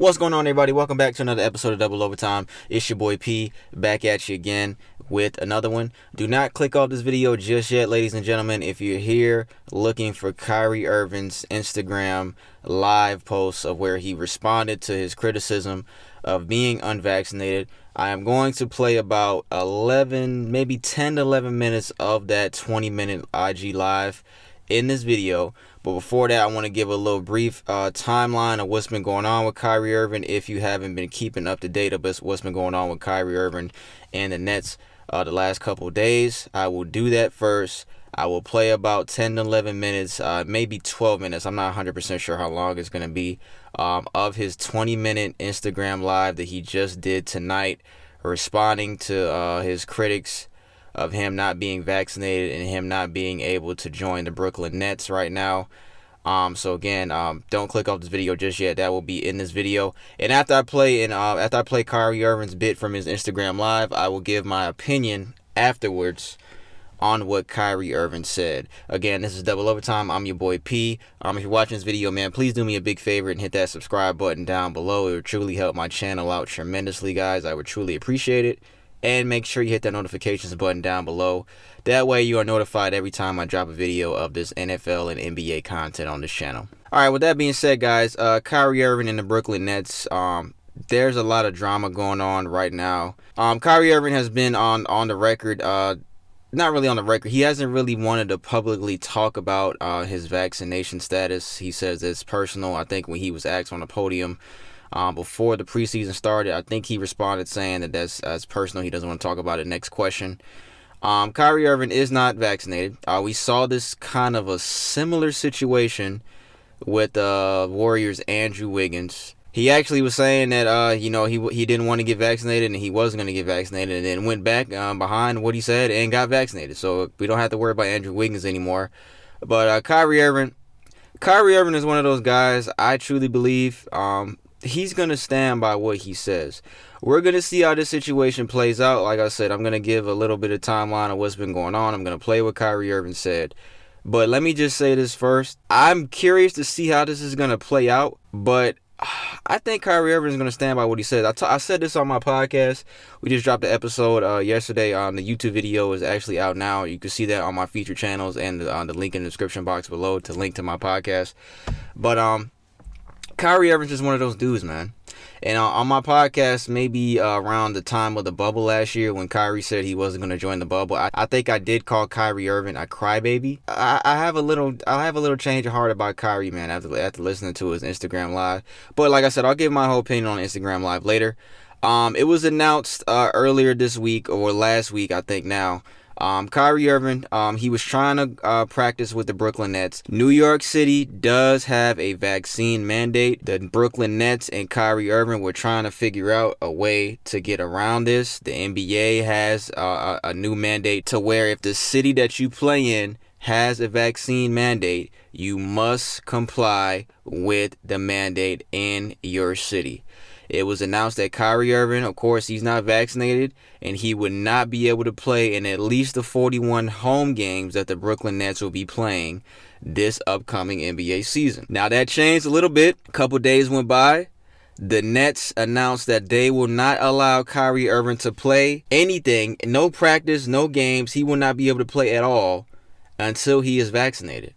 What's going on, everybody? Welcome back to another episode of Double Overtime. It's your boy P, back at you again with another one. Do not click off this video just yet, ladies and gentlemen. If you're here looking for Kyrie Irving's Instagram live post of where he responded to his criticism of being unvaccinated, I am going to play about 11, maybe 10 to 11 minutes of that 20-minute IG live in this video. But before that, I want to give a little brief timeline of what's been going on with Kyrie Irving. If you haven't been keeping up to date of what's been going on with Kyrie Irving and the Nets the last couple of days, I will do that first. I will play about 10 to 11 minutes, maybe 12 minutes. I'm not 100% sure how long it's going to be, of his 20-minute Instagram live that he just did tonight, responding to his critics of him not being vaccinated and him not being able to join the Brooklyn Nets right now. So again, don't click off this video just yet. That will be in this video. And after I play Kyrie Irving's bit from his Instagram live, I will give my opinion afterwards on what Kyrie Irving said. Again, this is Double Overtime. I'm your boy P. If you're watching this video, man, please do me a big favor and hit that subscribe button down below. It would truly help my channel out tremendously, guys. I would truly appreciate it. And make sure you hit that notifications button down below. That way you are notified every time I drop a video of this NFL and NBA content on this channel. Alright, with that being said, guys, Kyrie Irving and the Brooklyn Nets, there's a lot of drama going on right now. Kyrie Irving has been on the record, not really on the record. He hasn't really wanted to publicly talk about his vaccination status. He says it's personal. I think when he was asked on the podium before the preseason started, I think he responded saying that that's personal. He doesn't want to talk about it. Next question. Kyrie Irving is not vaccinated. We saw this kind of a similar situation with Warriors' Andrew Wiggins. He actually was saying that he didn't want to get vaccinated and he wasn't going to get vaccinated, and then went back behind what he said and got vaccinated. So we don't have to worry about Andrew Wiggins anymore. But Kyrie Irving is one of those guys, I truly believe, he's going to stand by what he says. We're going to see how this situation plays out. Like I said, I'm going to give a little bit of timeline of what's been going on. I'm going to play what Kyrie Irving said. But let me just say this first. I'm curious to see how this is going to play out. But I think Kyrie Irving is going to stand by what he said. I said this on my podcast. We just dropped the episode yesterday. The YouTube video is actually out now. You can see that on my featured channels and on the link in the description box below to link to my podcast. But Kyrie Irving's just one of those dudes, man. And on my podcast, maybe around the time of the bubble last year, when Kyrie said he wasn't going to join the bubble, I think I did call Kyrie Irving a crybaby. I have a little change of heart about Kyrie, man, after listening to his Instagram live. But like I said, I'll give my whole opinion on Instagram live later. It was announced earlier this week, or last week, I think now. Kyrie Irving, he was trying to practice with the Brooklyn Nets. New York City does have a vaccine mandate. The Brooklyn Nets and Kyrie Irving were trying to figure out a way to get around this. The NBA has a new mandate to where if the city that you play in has a vaccine mandate, you must comply with the mandate in your city. It was announced that Kyrie Irving, of course, he's not vaccinated, and he would not be able to play in at least the 41 home games that the Brooklyn Nets will be playing this upcoming NBA season. Now, that changed a little bit. A couple days went by. The Nets announced that they will not allow Kyrie Irving to play anything, no practice, no games. He will not be able to play at all until he is vaccinated.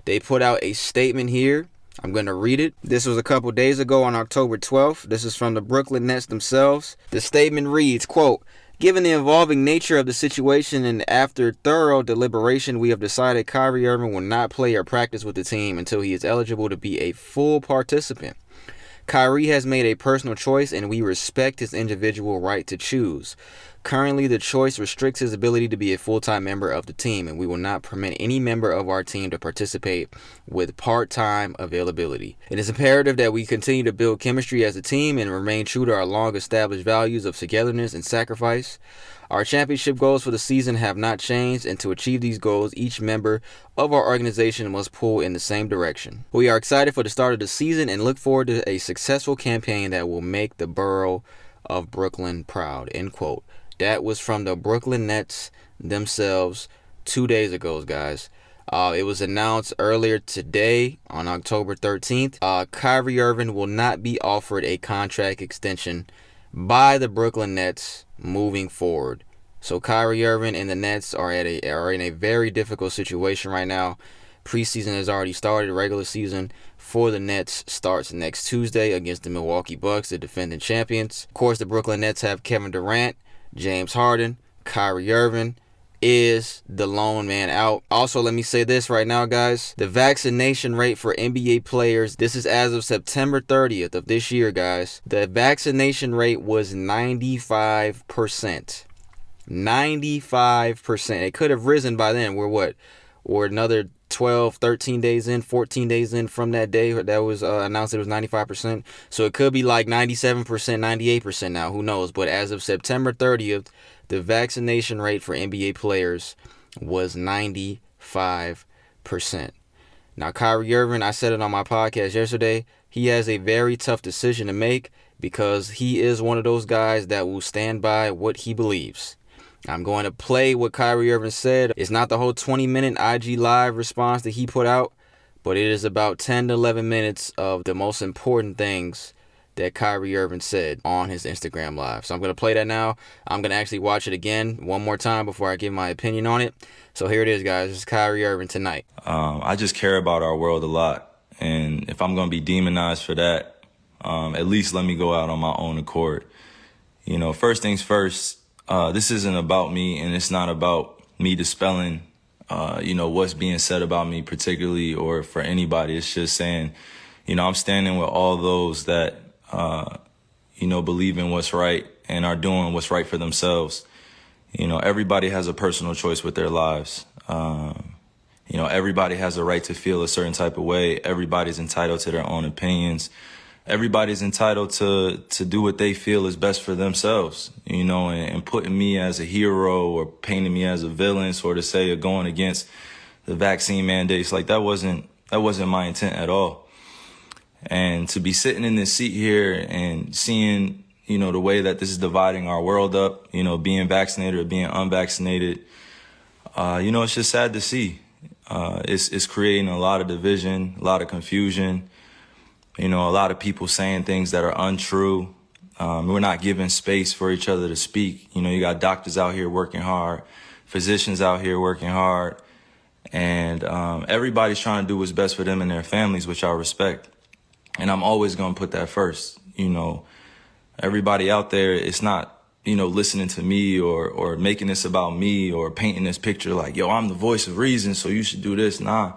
They put out a statement here. I'm going to read it. This was a couple days ago on October 12th. This is from the Brooklyn Nets themselves. The statement reads, quote, "Given the evolving nature of the situation and after thorough deliberation, we have decided Kyrie Irving will not play or practice with the team until he is eligible to be a full participant. Kyrie has made a personal choice and we respect his individual right to choose. Currently, the choice restricts his ability to be a full-time member of the team, and we will not permit any member of our team to participate with part-time availability. It is imperative that we continue to build chemistry as a team and remain true to our long-established values of togetherness and sacrifice. Our championship goals for the season have not changed, and to achieve these goals, each member of our organization must pull in the same direction. We are excited for the start of the season and look forward to a successful campaign that will make the borough of Brooklyn proud." End quote. That was from the Brooklyn Nets themselves 2 days ago, guys. It was announced earlier today on October 13th. Kyrie Irving will not be offered a contract extension by the Brooklyn Nets moving forward. So Kyrie Irving and the Nets are in a very difficult situation right now. Preseason has already started. Regular season for the Nets starts next Tuesday against the Milwaukee Bucks, the defending champions. Of course, the Brooklyn Nets have Kevin Durant, James Harden, Kyrie Irving is the lone man out. Also, let me say this right now, guys. The vaccination rate for NBA players, this is as of September 30th of this year, guys. The vaccination rate was 95%. 95%. It could have risen by then. We're another 12, 13 days in, 14 days in from that day that was announced it was 95%. So it could be like 97%, 98% now. Who knows? But as of September 30th, the vaccination rate for NBA players was 95%. Now, Kyrie Irving, I said it on my podcast yesterday, he has a very tough decision to make because he is one of those guys that will stand by what he believes. I'm going to play what Kyrie Irving said. It's not the whole 20-minute IG Live response that he put out, but it is about 10 to 11 minutes of the most important things that Kyrie Irving said on his Instagram Live. So I'm going to play that now. I'm going to actually watch it again one more time before I give my opinion on it. So here it is, guys. This is Kyrie Irving tonight. I just care about our world a lot. And if I'm going to be demonized for that, at least let me go out on my own accord. You know, first things first, this isn't about me, and it's not about me dispelling, what's being said about me particularly or for anybody. It's just saying, I'm standing with all those that, believe in what's right and are doing what's right for themselves. Everybody has a personal choice with their lives. Everybody has a right to feel a certain type of way. Everybody's entitled to their own opinions. Everybody's entitled to do what they feel is best for themselves, and putting me as a hero or painting me as a villain, sort of say, or going against the vaccine mandates. Like that wasn't my intent at all. And to be sitting in this seat here and seeing, the way that this is dividing our world up, being vaccinated or being unvaccinated, it's just sad to see. It's creating a lot of division, a lot of confusion. A lot of people saying things that are untrue. We're not giving space for each other to speak. You got doctors out here working hard, physicians out here working hard, and everybody's trying to do what's best for them and their families, which I respect. And I'm always going to put that first. Everybody out there, it's not, listening to me or making this about me or painting this picture like, yo, I'm the voice of reason, so you should do this. Nah.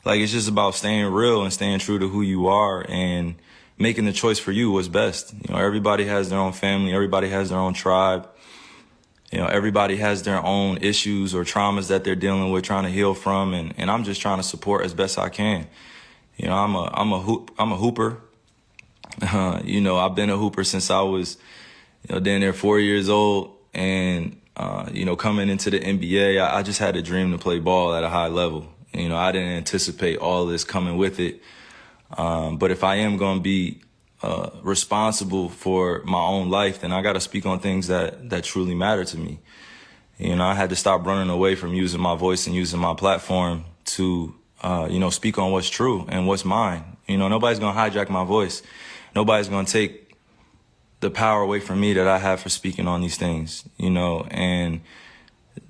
Like, it's just about staying real and staying true to who you are and making the choice for you what's best. Everybody has their own family. Everybody has their own tribe. Everybody has their own issues or traumas that they're dealing with, trying to heal from. And I'm just trying to support as best I can. I'm a hooper. I've been a hooper since I was, down there 4 years old. And, coming into the NBA, I just had a dream to play ball at a high level. I didn't anticipate all this coming with it. But if I am going to be responsible for my own life, then I got to speak on things that truly matter to me. I had to stop running away from using my voice and using my platform to, speak on what's true and what's mine. Nobody's going to hijack my voice. Nobody's going to take the power away from me that I have for speaking on these things, and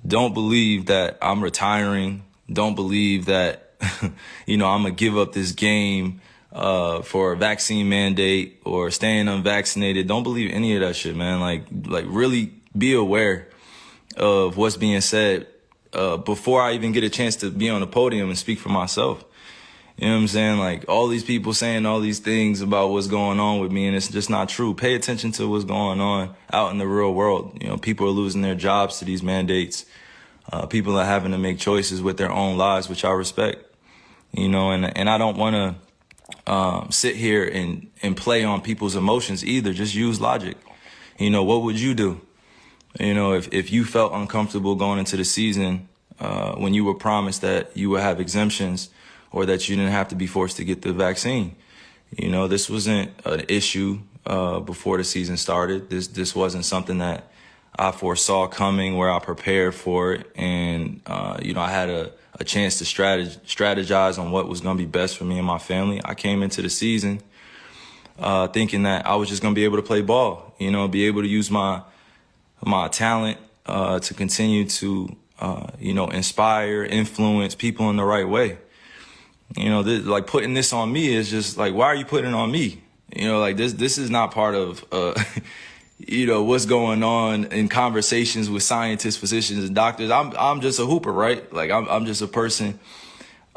don't believe that I'm retiring. Don't believe that, I'm going to give up this game for a vaccine mandate or staying unvaccinated. Don't believe any of that shit, man. Like really be aware of what's being said before I even get a chance to be on the podium and speak for myself. You know what I'm saying? Like, all these people saying all these things about what's going on with me, and it's just not true. Pay attention to what's going on out in the real world. People are losing their jobs to these mandates. People are having to make choices with their own lives, which I respect. And I don't want to sit here and play on people's emotions either. Just use logic. What would you do? If you felt uncomfortable going into the season when you were promised that you would have exemptions or that you didn't have to be forced to get the vaccine. This wasn't an issue before the season started. This wasn't something that I foresaw coming, where I prepared for it. And, I had a chance to strategize on what was going to be best for me and my family. I came into the season thinking that I was just going to be able to play ball, be able to use my talent to continue to, inspire, influence people in the right way. Like putting this on me is just like, why are you putting it on me? This is not part of, what's going on in conversations with scientists, physicians, and doctors. I'm just a hooper, right? Like I'm just a person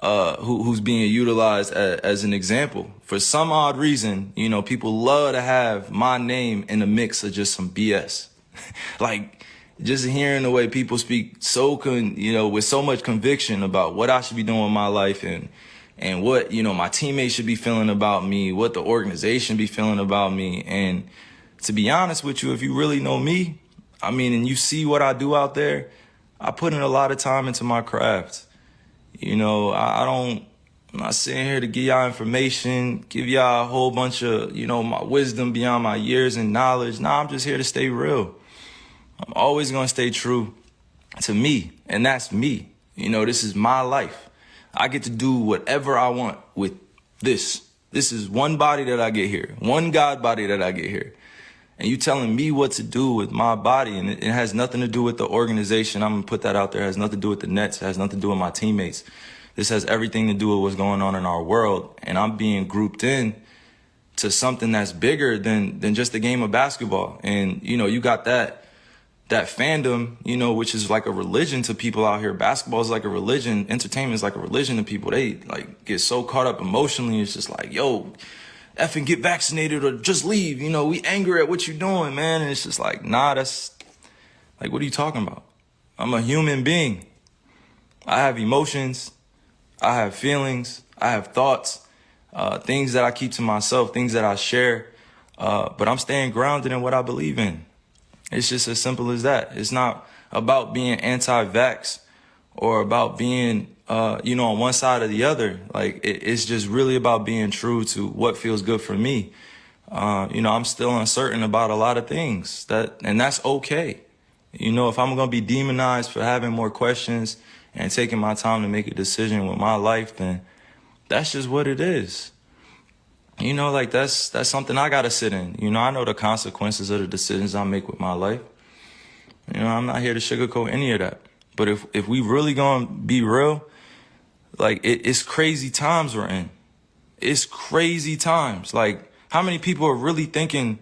who's being utilized as an example. For some odd reason, people love to have my name in the mix of just some BS. Like just hearing the way people speak with so much conviction about what I should be doing with my life and what, my teammates should be feeling about me, what the organization be feeling about me. And to be honest with you, if you really know me, and you see what I do out there, I put in a lot of time into my craft. I'm not sitting here to give y'all information, give y'all a whole bunch of, my wisdom beyond my years and knowledge. Nah, I'm just here to stay real. I'm always going to stay true to me, and that's me. This is my life. I get to do whatever I want with this. This is one body that I get here, one God body that I get here. And you telling me what to do with my body, and it has nothing to do with the organization. I'm going to put that out there. It has nothing to do with the Nets. It has nothing to do with my teammates. This has everything to do with what's going on in our world. And I'm being grouped in to something that's bigger than just the game of basketball. And, you got that fandom, which is like a religion to people out here. Basketball is like a religion. Entertainment is like a religion to people. They like get so caught up emotionally. It's just like, yo, effing get vaccinated or just leave. We angry at what you're doing, man. And it's just like, nah, that's like, what are you talking about? I'm a human being. I have emotions. I have feelings. I have thoughts, things that I keep to myself, things that I share. But I'm staying grounded in what I believe in. It's just as simple as that. It's not about being anti-vax or about being, on one side or the other. Like, it's just really about being true to what feels good for me. I'm still uncertain about a lot of things, and that's okay. If I'm going to be demonized for having more questions and taking my time to make a decision with my life, then that's just what it is. That's something I got to sit in. I know the consequences of the decisions I make with my life. I'm not here to sugarcoat any of that. But if we really gonna be real, like it's crazy times we're in. It's crazy times. Like how many people are really thinking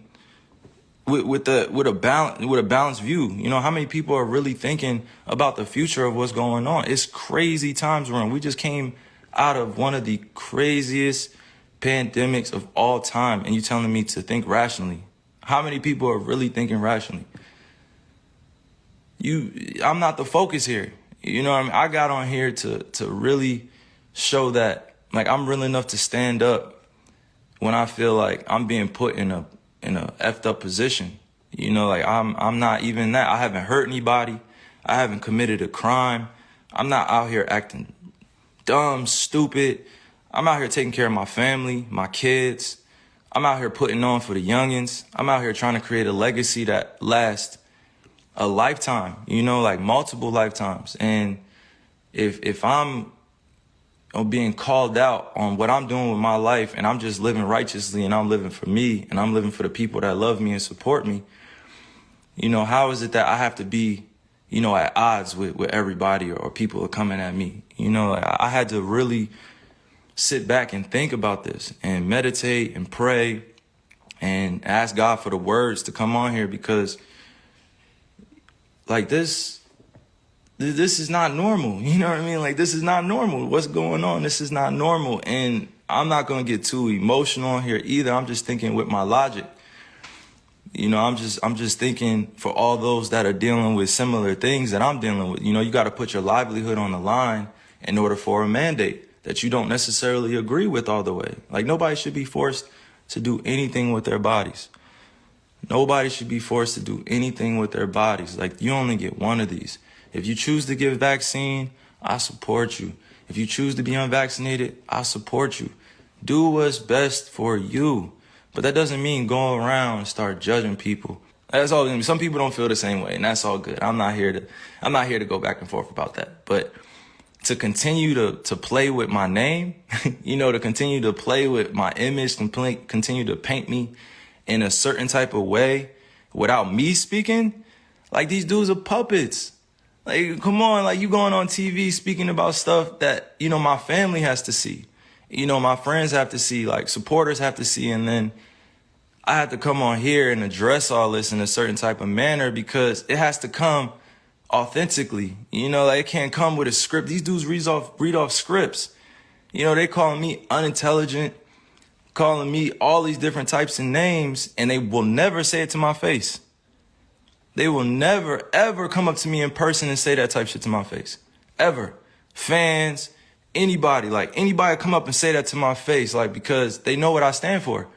with a balanced view? How many people are really thinking about the future of what's going on? It's crazy times we're in. We just came out of one of the craziest pandemics of all time, and you telling me to think rationally. How many people are really thinking rationally? I'm not the focus here. I got on here to really show that like I'm real enough to stand up when I feel like I'm being put in a effed up position. I'm not even that. I haven't hurt anybody. I haven't committed a crime. I'm not out here acting dumb, stupid. I'm out here taking care of my family, my kids. I'm out here putting on for the youngins. I'm out here trying to create a legacy that lasts a lifetime, like multiple lifetimes. And if I'm being called out on what I'm doing with my life and I'm just living righteously and I'm living for me and I'm living for the people that love me and support me, how is it that I have to be, at odds with everybody or people are coming at me? I had to really sit back and think about this and meditate and pray and ask God for the words to come on here, because like this is not normal. You know what I mean? Like this is not normal. What's going on? This is not normal. And I'm not going to get too emotional on here either. I'm just thinking with my logic. I'm just thinking for all those that are dealing with similar things that I'm dealing with. You got to put your livelihood on the line in order for a mandate that you don't necessarily agree with all the way. Like nobody should be forced to do anything with their bodies. Nobody should be forced to do anything with their bodies. Like you only get one of these. If you choose to get vaccine, I support you. If you choose to be unvaccinated, I support you. Do what's best for you. But that doesn't mean go around and start judging people That's all gonna be. Some people don't feel the same way, and that's all good. I'm not here to go back and forth about that. But to continue to play with my name, to continue to play with my image, continue to paint me in a certain type of way without me speaking, like these dudes are puppets. Like, come on, like you going on TV speaking about stuff that, my family has to see. My friends have to see, like supporters have to see, and then I have to come on here and address all this in a certain type of manner because it has to come authentically. Like it can't come with a script. These dudes read off scripts. They calling me unintelligent, calling me all these different types of names, and they will never say it to my face. They will never, ever come up to me in person and say that type shit to my face. Ever. Fans, anybody come up and say that to my face, like, because they know what I stand for.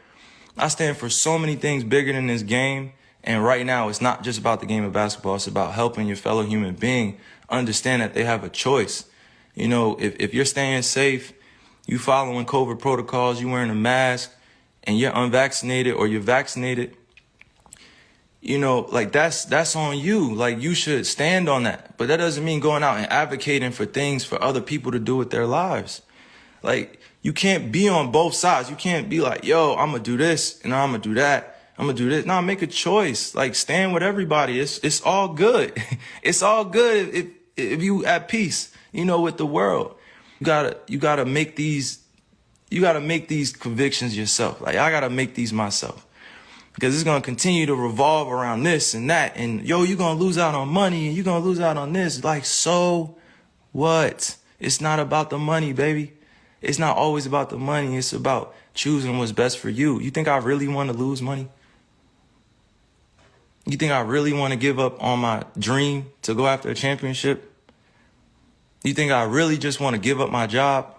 I stand for so many things bigger than this game. And right now, it's not just about the game of basketball. It's about helping your fellow human being understand that they have a choice. If you're staying safe, you following COVID protocols, you wearing a mask, and you're unvaccinated or you're vaccinated, like that's on you. Like you should stand on that. But that doesn't mean going out and advocating for things for other people to do with their lives. Like you can't be on both sides. You can't be like, yo, I'm going to do this and I'm going to do that. I'm going to do this. No, make a choice. Like stand with everybody. It's all good. It's all good if you at peace, with the world. You gotta make these convictions yourself. Like I gotta make these myself. Because it's going to continue to revolve around this and that. And, you're going to lose out on money and you're going to lose out on this. Like, so what? It's not about the money, baby. It's not always about the money. It's about choosing what's best for you. You think I really want to lose money? You think I really want to give up on my dream to go after a championship? You think I really just want to give up my job?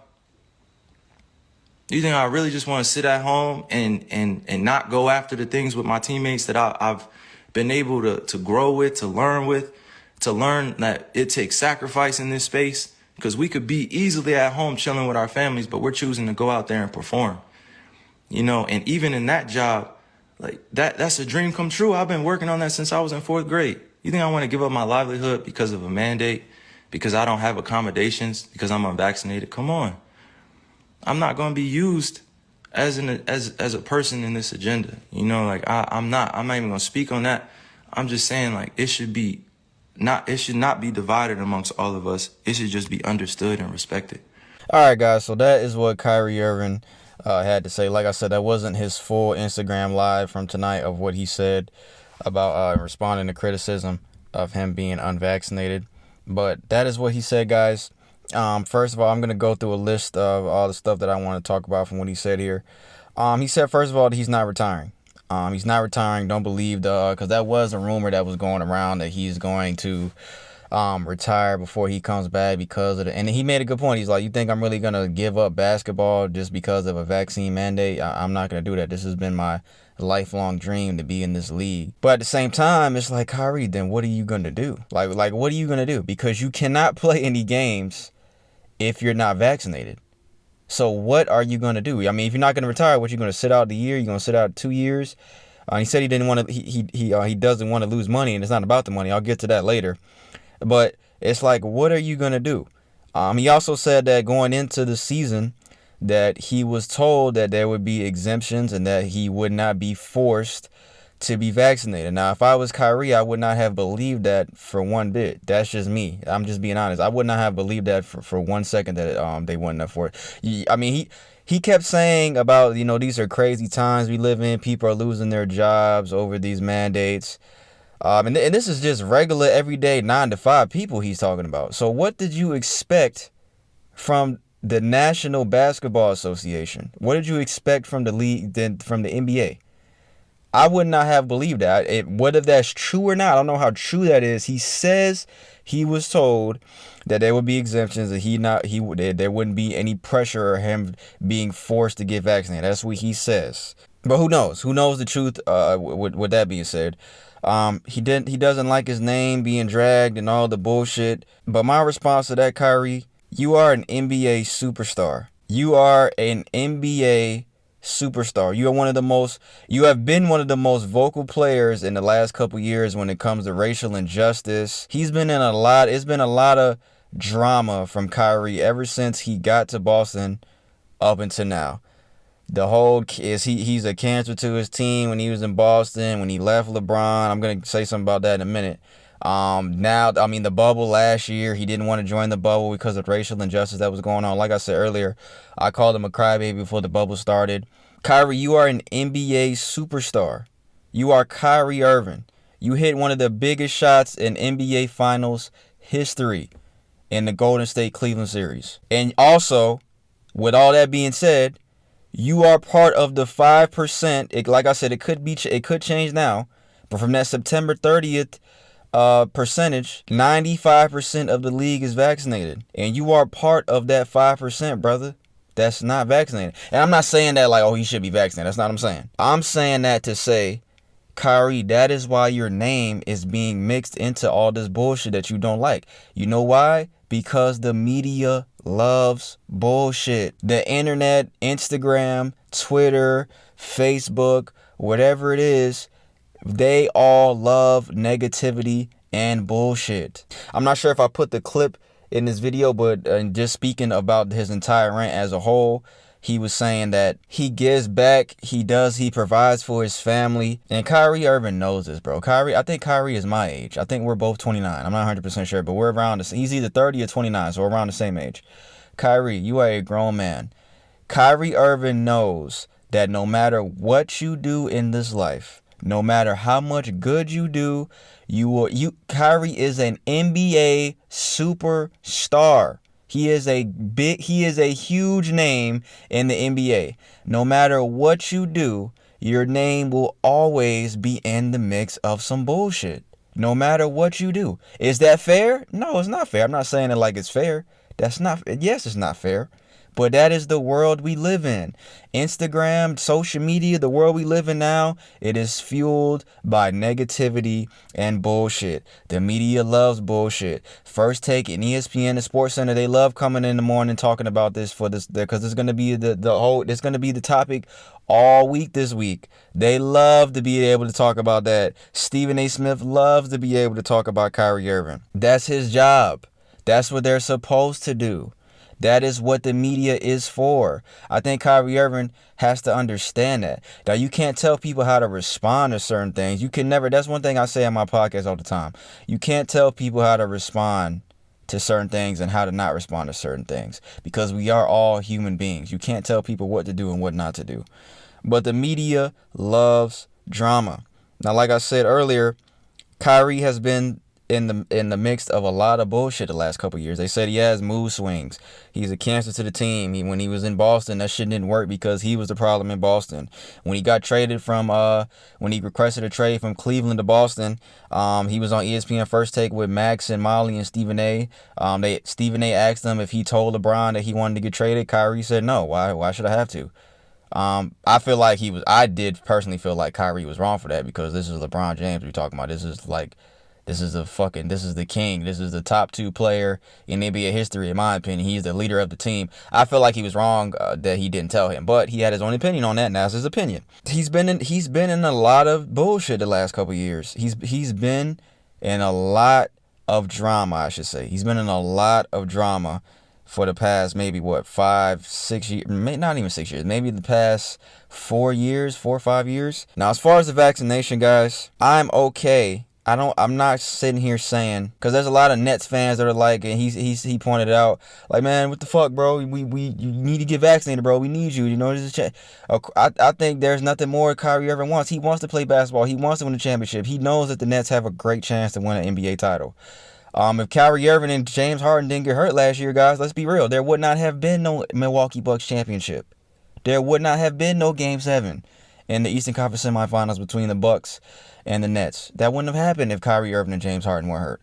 You think I really just want to sit at home and not go after the things with my teammates that I've been able to grow with, to learn that it takes sacrifice in this space? Because we could be easily at home chilling with our families, but we're choosing to go out there and perform. And even in that job, like that's a dream come true. I've been working on that since I was in 4th grade. You think I want to give up my livelihood because of a mandate, because I don't have accommodations, because I'm unvaccinated? Come on. I'm not going to be used as a person in this agenda. I'm not even going to speak on that. I'm just saying, like, it should not be divided amongst all of us. It should just be understood and respected. All right, guys. So that is what Kyrie Irving had to say. Like I said, that wasn't his full Instagram live from tonight of what he said about responding to criticism of him being unvaccinated. But that is what he said, guys. First of all, I'm going to go through a list of all the stuff that I want to talk about from what he said here. He said, first of all, that he's not retiring. He's not retiring. Don't believe because that was a rumor that was going around that he's going to retire before he comes back because of and he made a good point. He's like, you think I'm really going to give up basketball just because of a vaccine mandate? I'm not going to do that. This has been my lifelong dream to be in this league. But at the same time, it's like, Kyrie, then what are you going to do? Like, what are you going to do? Because you cannot play any games if you're not vaccinated. So what are you going to do? I mean, if you're not going to retire, what, you're going to sit out the year? You're going to sit out 2 years? He said he didn't want to. He doesn't want to lose money, and it's not about the money. I'll get to that later. But it's like, what are you going to do? He also said that going into the season that he was told that there would be exemptions and that he would not be forced to be vaccinated. Now, if I was Kyrie, I would not have believed that for one bit. That's just me. I'm just being honest. I would not have believed that for 1 second that they wouldn't have forced. I mean, he kept saying about, these are crazy times we live in. People are losing their jobs over these mandates. And this is just regular, everyday 9-to-5 people he's talking about. So what did you expect from the National Basketball Association? What did you expect from the league, from the NBA? I would not have believed that. Whether that's true or not, I don't know how true that is. He says he was told that there would be exemptions, that there wouldn't be any pressure or him being forced to get vaccinated. That's what he says. But who knows? Who knows the truth? With that being said, he doesn't like his name being dragged and all the bullshit. But my response to that, Kyrie, you are an NBA superstar. You are an NBA superstar. You have been one of the most vocal players in the last couple years when it comes to racial injustice. It's been a lot of drama from Kyrie ever since he got to Boston up until now. The whole is he's a cancer to his team when he was in Boston, when he left LeBron. I'm gonna say something about that in a minute. Now, I mean, the bubble last year, he didn't want to join the bubble because of racial injustice that was going on. Like I said earlier, I called him a crybaby before the bubble started. Kyrie, you are an NBA superstar. You are Kyrie Irving. You hit one of the biggest shots in NBA Finals history in the Golden State Cleveland series. And also, with all that being said, you are part of the 5%. Like I said, it could change now, but from that September 30th percentage, 95% of the league is vaccinated, and you are part of that 5%, brother, that's not vaccinated. And I'm not saying that like, oh, he should be vaccinated. That's not what I'm saying. I'm saying that to say, Kyrie, that is why your name is being mixed into all this bullshit that you don't like. You know why? Because the media loves bullshit. The internet, Instagram, Twitter, Facebook, whatever it is, they all love negativity and bullshit. I'm not sure if I put the clip in this video, but just speaking about his entire rant as a whole, he was saying that he gives back, he provides for his family. And Kyrie Irving knows this, bro. I think Kyrie is my age. I think we're both 29. I'm not 100% sure, but we're around he's either 30 or 29, so we're around the same age. Kyrie, you are a grown man. Kyrie Irving knows that no matter what you do in this life, no matter how much good you do, Kyrie is an NBA superstar. He is a huge name in the NBA. No matter what you do, your name will always be in the mix of some bullshit. No matter what you do. Is that fair? No, it's not fair. I'm not saying it like it's fair. Yes, it's not fair. But that is the world we live in. Instagram, social media, the world we live in now, it is fueled by negativity and bullshit. The media loves bullshit. First Take and ESPN and SportsCenter, they love coming in the morning talking about this because it's going to be it's going to be the topic all week this week. They love to be able to talk about that. Stephen A. Smith loves to be able to talk about Kyrie Irving. That's his job. That's what they're supposed to do. That is what the media is for. I think Kyrie Irving has to understand that. Now, you can't tell people how to respond to certain things. You can never. That's one thing I say on my podcast all the time. You can't tell people how to respond to certain things and how to not respond to certain things, because we are all human beings. You can't tell people what to do and what not to do. But the media loves drama. Now, like I said earlier, Kyrie has been in the mix of a lot of bullshit the last couple of years. They said he has mood swings. He's a cancer to the team. When he was in Boston, that shit didn't work because he was the problem in Boston. When he got traded when he requested a trade from Cleveland to Boston, he was on ESPN First Take with Max and Molly and Stephen A. Stephen A. asked him if he told LeBron that he wanted to get traded. Kyrie said no. Why should I have to? I did personally feel like Kyrie was wrong for that, because this is LeBron James we're talking about. This is the king. This is the top 2 player in NBA history, in my opinion. He's the leader of the team. I feel like he was wrong that he didn't tell him, but he had his own opinion on that, and that's his opinion. He's been in a lot of bullshit the last couple of years. He's been in a lot of drama, I should say. He's been in a lot of drama for the past maybe 5-6 years, not even 6 years, maybe the past 4 or 5 years. Now, as far as the vaccination, guys, I'm okay. I'm not sitting here saying, because there's a lot of Nets fans that are like, and he pointed out, like, man, what the fuck, bro? You need to get vaccinated, bro. We need you. I think there's nothing more Kyrie Irving wants. He wants to play basketball. He wants to win a championship. He knows that the Nets have a great chance to win an NBA title. If Kyrie Irving and James Harden didn't get hurt last year, guys, let's be real, there would not have been no Milwaukee Bucks championship. There would not have been no Game 7 in the Eastern Conference semifinals between the Bucks and the Nets. That wouldn't have happened if Kyrie Irving and James Harden weren't hurt.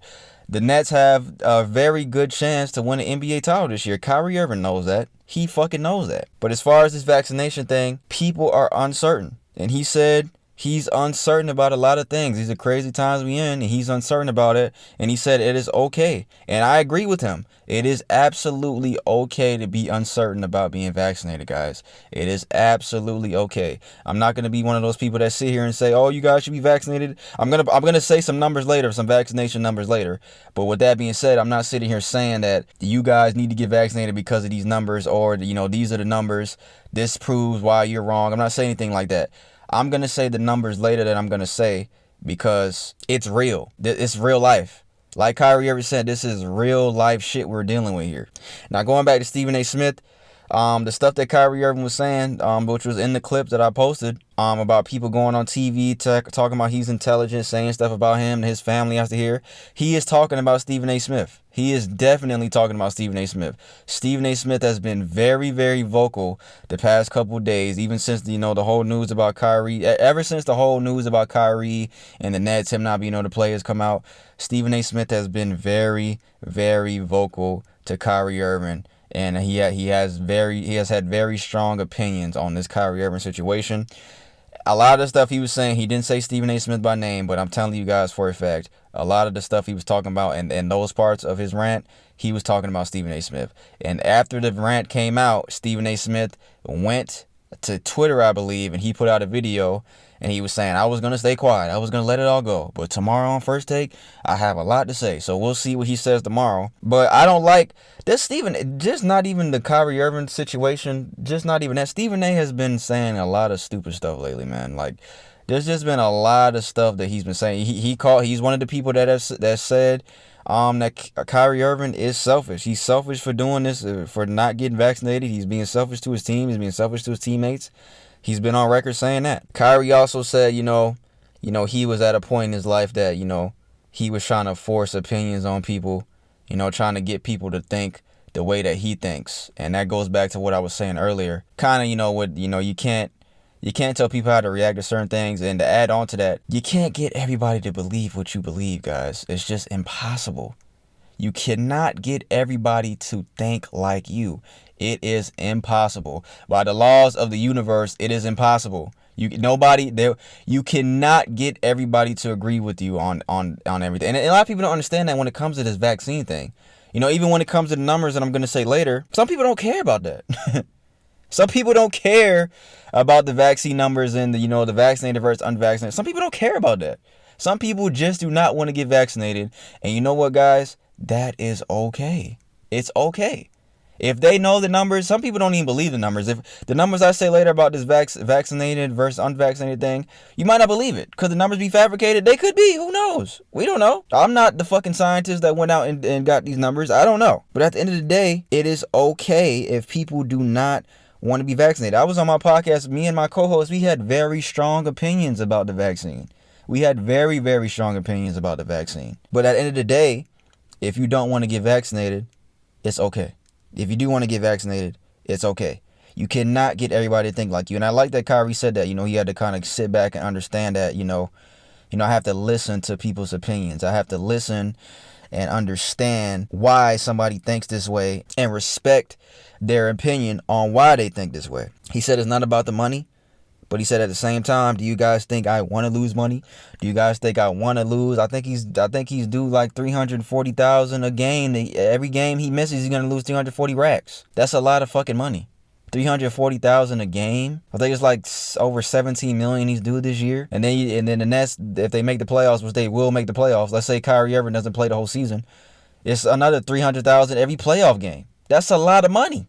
The Nets have a very good chance to win an NBA title this year. Kyrie Irving knows that. He fucking knows that. But as far as this vaccination thing, people are uncertain. And he said He's uncertain about a lot of things. These are crazy times we in, and he's uncertain about it. And he said it is okay. And I agree with him. It is absolutely okay to be uncertain about being vaccinated, guys. It is absolutely okay. I'm not going to be one of those people that sit here and say, oh, you guys should be vaccinated. I'm gonna say some numbers later, some vaccination numbers later. But with that being said, I'm not sitting here saying that you guys need to get vaccinated because of these numbers, or, these are the numbers. This proves why you're wrong. I'm not saying anything like that. I'm going to say the numbers later that I'm going to say because it's real. It's real life. Like Kyrie Irving said, this is real life shit we're dealing with here. Now, going back to Stephen A. Smith, the stuff that Kyrie Irving was saying, which was in the clip that I posted, about people going on TV talking about he's intelligent, saying stuff about him and his family has to hear. He is talking about Stephen A. Smith. He is definitely talking about Stephen A. Smith. Stephen A. Smith has been very, very vocal the past couple of days, even since, the whole news about Kyrie. Ever since the whole news about Kyrie and the Nets, him not being able to play, has come out, Stephen A. Smith has been very, very vocal to Kyrie Irving. And he has had very strong opinions on this Kyrie Irving situation. A lot of the stuff he was saying, he didn't say Stephen A. Smith by name, but I'm telling you guys for a fact, a lot of the stuff he was talking about and those parts of his rant, he was talking about Stephen A. Smith. And after the rant came out, Stephen A. Smith went to Twitter, I believe, and he put out a video, and he was saying, I was going to stay quiet. I was going to let it all go. But tomorrow on First Take, I have a lot to say. So we'll see what he says tomorrow. But I don't like this Stephen, just not even the Kyrie Irving situation, just not even that. Stephen A. has been saying a lot of stupid stuff lately, man. Like, there's just been a lot of stuff that he's been saying. He's one of the people that said that Kyrie Irving is selfish. He's selfish for doing this, for not getting vaccinated. He's being selfish to his team. He's being selfish to his teammates. He's been on record saying that. Kyrie also said, he was at a point in his life that, he was trying to force opinions on people, trying to get people to think the way that he thinks. And that goes back to what I was saying earlier. Kind of, you can't tell people how to react to certain things. And to add on to that, you can't get everybody to believe what you believe, guys. It's just impossible. You cannot get everybody to think like you. It is impossible. By the laws of the universe, it is impossible. You cannot get everybody to agree with you on everything. And a lot of people don't understand that when it comes to this vaccine thing. Even when it comes to the numbers that I'm going to say later, some people don't care about that. Some people don't care about the vaccine numbers and the vaccinated versus unvaccinated. Some people don't care about that. Some people just do not want to get vaccinated. And you know what, guys? That is okay. It's okay. If they know the numbers, some people don't even believe the numbers. If the numbers I say later about this vaccinated versus unvaccinated thing, you might not believe it. Could the numbers be fabricated? They could be. Who knows? We don't know. I'm not the fucking scientist that went out and got these numbers. I don't know. But at the end of the day, it is okay if people do not want to be vaccinated. I was on my podcast, me and my co-host, we had very strong opinions about the vaccine. We had very, very strong opinions about the vaccine. But at the end of the day, if you don't want to get vaccinated, it's okay. If you do want to get vaccinated, it's okay. You cannot get everybody to think like you. And I like that Kyrie said that, he had to kind of sit back and understand that, I have to listen to people's opinions. I have to listen and understand why somebody thinks this way and respect their opinion on why they think this way. He said it's not about the money, but he said at the same time, do you guys think I want to lose money? Do you guys think I want to lose? I think he's due like $340,000 a game. Every game he misses, he's gonna lose 340 racks. That's a lot of fucking money. $340,000 a game. I think it's like over $17 million he's due this year. And then the Nets, if they make the playoffs, which they will make the playoffs, let's say Kyrie Irving doesn't play the whole season, it's another $300,000 every playoff game. That's a lot of money.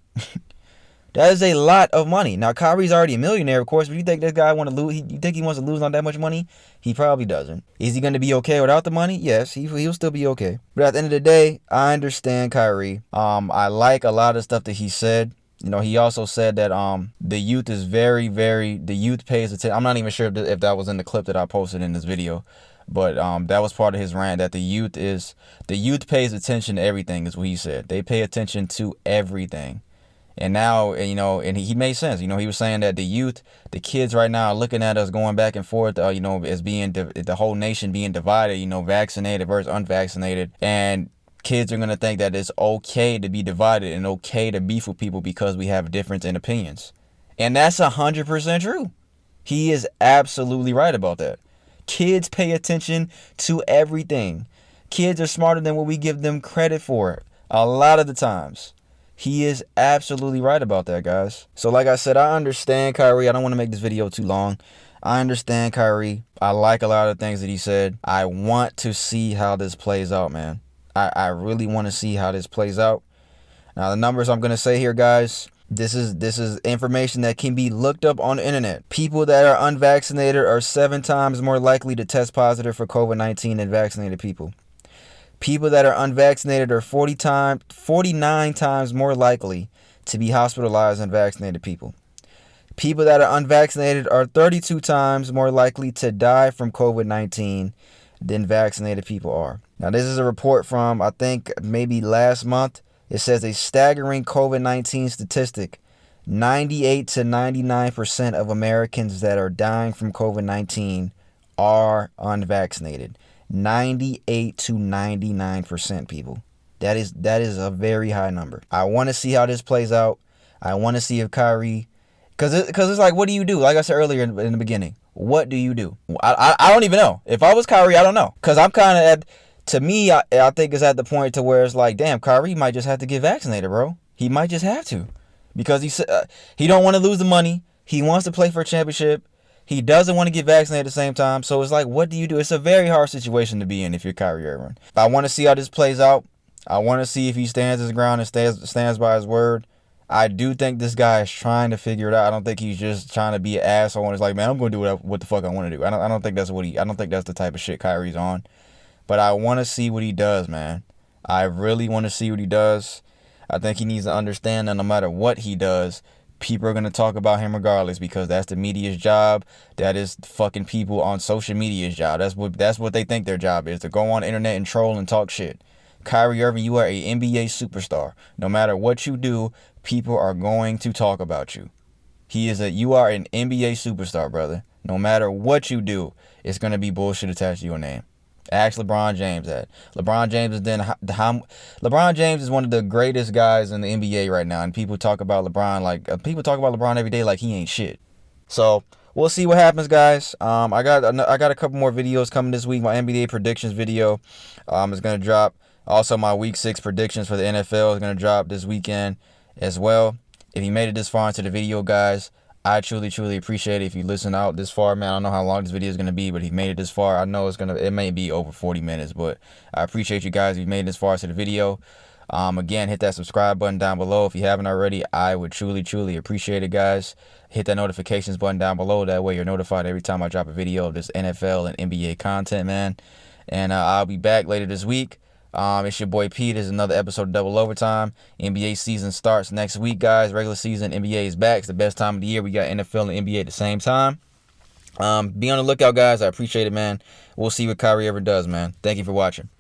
That is a lot of money. Now, Kyrie's already a millionaire, of course, but you think this guy want to lose? You think he wants to lose on that much money? He probably doesn't. Is he going to be okay without the money? Yes, he'll still be okay. But at the end of the day, I understand Kyrie. I like a lot of stuff that he said. He also said that the youth is very, very, the youth pays attention. I'm not even sure if that was in the clip that I posted in this video, but that was part of his rant, that the youth pays attention to everything, is what he said. They pay attention to everything. And now, and he made sense. He was saying that the kids right now are looking at us going back and forth, as being the whole nation being divided, vaccinated versus unvaccinated. And kids are going to think that it's okay to be divided and okay to beef with people because we have a difference in opinions. And that's 100% true. He is absolutely right about that. Kids pay attention to everything. Kids are smarter than what we give them credit for a lot of the times. He is absolutely right about that, guys. So like I said, I understand Kyrie. I don't want to make this video too long. I understand Kyrie. I like a lot of the things that he said. I want to see how this plays out, man. I really want to see how this plays out. Now, the numbers I'm going to say here, guys, this is information that can be looked up on the internet. People that are unvaccinated are 7 times more likely to test positive for COVID-19 than vaccinated people. People that are unvaccinated are 49 times more likely to be hospitalized than vaccinated people. People that are unvaccinated are 32 times more likely to die from COVID-19 than vaccinated people are. Now, this is a report from, I think, maybe last month. It says a staggering COVID-19 statistic. 98 to 99% of Americans that are dying from COVID-19 are unvaccinated. 98 to 99%, people. That is a very high number. I want to see how this plays out. I want to see if Kyrie, because it's like, what do you do? Like I said earlier in the beginning, what do you do? I don't even know. If I was Kyrie, I don't know, because I'm kind of at, to me, I think it's at the point to where it's like, damn, Kyrie might just have to get vaccinated, bro. He might just have to, because he don't want to lose the money. He wants to play for a championship. He doesn't want to get vaccinated at the same time. So it's like, what do you do? It's a very hard situation to be in if you're Kyrie Irving. I want to see how this plays out. I want to see if he stands his ground and stands by his word. I do think this guy is trying to figure it out. I don't think he's just trying to be an asshole and it's like, man, I'm going to do what the fuck I want to do. I don't think that's the type of shit Kyrie's on. But I want to see what he does, man. I really want to see what he does. I think he needs to understand that no matter what he does, people are going to talk about him regardless, because that's the media's job. That is fucking people on social media's job. That's what they think their job is, to go on the internet and troll and talk shit. Kyrie Irving, you are a NBA superstar. No matter what you do, people are going to talk about you. You are an NBA superstar, brother. No matter what you do, it's going to be bullshit attached to your name. Ask LeBron James that. LeBron James is one of the greatest guys in the NBA right now, and people talk about LeBron every day like he ain't shit. So we'll see what happens, guys. I got a couple more videos coming this week. My NBA predictions video is gonna drop. Also, my Week 6 predictions for the NFL is gonna drop this weekend as well. If you made it this far into the video, guys, I truly appreciate it. If you listen out this far, man, I don't know how long this video is going to be, but if you made it this far, I know it may be over 40 minutes, but I appreciate you guys if you made it this far to the video. Again, hit that subscribe button down below. If you haven't already, I would truly appreciate it, guys. Hit that notifications button down below. That way you're notified every time I drop a video of this NFL and NBA content, man. And I'll be back later this week. It's your boy Pete. This is another episode of Double Overtime. NBA season starts next week, guys. Regular season, NBA is back. It's the best time of the year. We got NFL and NBA at the same time. Be on the lookout, guys. I appreciate it, man. We'll see what Kyrie ever does, man. Thank you for watching.